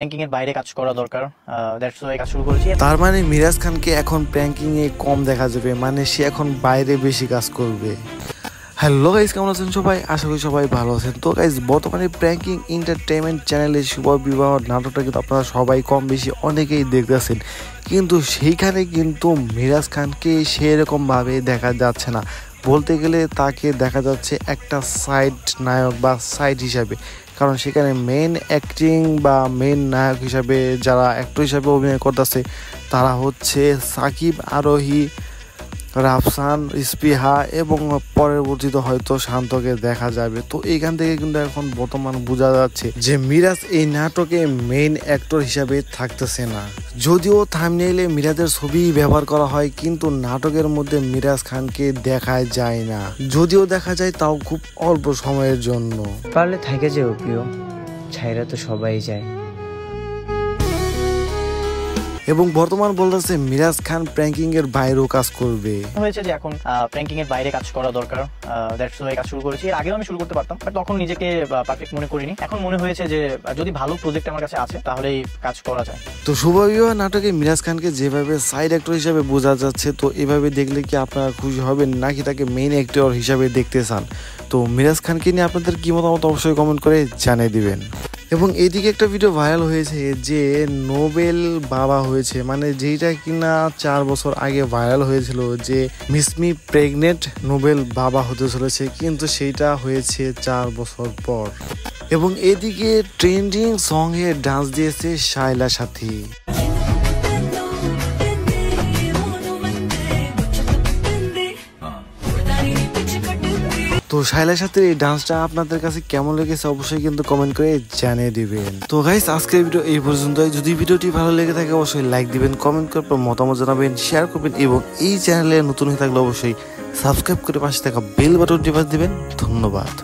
Ranking এর বাইরে কাজ করা দরকার। দ্যাটস ওয়াই কাজ শুরু করেছি। তার মানে মিরাজ খানকে এখন প্র্যাঙ্কিং এ কম দেখা যাবে, মানে সে এখন বাইরে বেশি কাজ করবে। হ্যালো গাইস, কেমন আছেন সবাই? আশা করি সবাই ভালো আছেন। তো গাইস, বর্তমানে প্র্যাঙ্কিং এন্টারটেইনমেন্ট চ্যানেলে শুভ বিবাহ নাটকটা কিন্তু আপনারা সবাই কম বেশি অনেকেই দেখতেছেন, কিন্তু সেইখানে কিন্তু মিরাজ খানকে সেরকমভাবে দেখা যাচ্ছে না। বলতে গেলে তাকে দেখা যাচ্ছে একটা সাইড নায়ক বা সাইড হিসাবে, কারণ সেখানে মেন অ্যাক্টিং বা মেন নায়ক হিসাবে যারা অ্যাক্টর হিসাবে অভিনয় করতেছে তারা হচ্ছে সাকিব, আরোহী, রাফসান, স্পৃহা এবং পরবর্তীতে হয়তো শান্তকে দেখা যাবে। তো এইখান থেকে কিন্তু এখন বর্তমান বোঝা যাচ্ছে যে মিরাজ এই নাটকে মেইন অ্যাক্টর হিসাবে থাকতেছে না। যদিও থাম্বনেইলে মিরাজের ছবি ব্যবহার করা হয়, কিন্তু নাটকের মধ্যে মিরাজ খানকে দেখা যায় না। যদিও দেখা যায় তাও খুব অল্প সময়ের জন্য। পারলে থাকে যেও প্রিয়, ছাইরা তো সবাই যায়। এবং বর্তমান বলতেছে মিরাজ খান প্র্যাঙ্কিং এর বাইরেও কাজ করবে। হয়েছে যে এখন প্র্যাঙ্কিং এর বাইরে কাজ করা দরকার। দ্যাটস ওয়াই কাজ শুরু করেছি। এর আগেও আমি শুরু করতে পারতাম, বাট তখন নিজেকে পারফেক্ট মনে করিনি। এখন মনে হয়েছে যে যদি ভালো প্রজেক্ট আমার কাছে আছে তাহলেই কাজ করা যায়। তো শুভ বিবাহ নাটকে মিরাজ খানকে যেভাবে সাইড অ্যাক্টর হিসাবে বোঝা যাচ্ছে, তো এভাবে দেখলে কি আপনারা খুশি হবেন নাকি তাকে মেইন অ্যাক্টর হিসাবে দেখতে চান? তো মিরাজ খানকে নিয়ে আপনাদের কি মতামত অবশ্যই কমেন্ট করে জানিয়ে দিবেন। এবং এদিকে একটা ভিডিও ভাইরাল হয়েছে যে নোবেল বাবা হয়েছে, মানে যেটা কিনা 4 বছর আগে ভাইরাল হয়েছিল যে মিসমি প্রেগনেন্ট, নোবেল বাবা হতে চলেছে, কিন্তু সেইটা হয়েছে 4 বছর পর। এবং এদিকে ট্রেন্ডিং সঙ্গে ডান্স দিয়েছে শায়লা সাথী। তো শায়লার সাথে এই ডান্সটা আপনাদের কাছে কেমন লেগেছে অবশ্যই কিন্তু কমেন্ট করে জানিয়ে দিবেন। তো গাইস, আজকের ভিডিও এই পর্যন্তই। যদি ভিডিওটি ভালো লেগে থাকে অবশ্যই লাইক দিবেন, কমেন্ট করে মতামত জানাবেন, শেয়ার করবেন এবং এই চ্যানেলে নতুন হয়ে থাকলে অবশ্যই সাবস্ক্রাইব করে পাশে থাকা বেল বাটনটি বাজিয়ে দিবেন। ধন্যবাদ।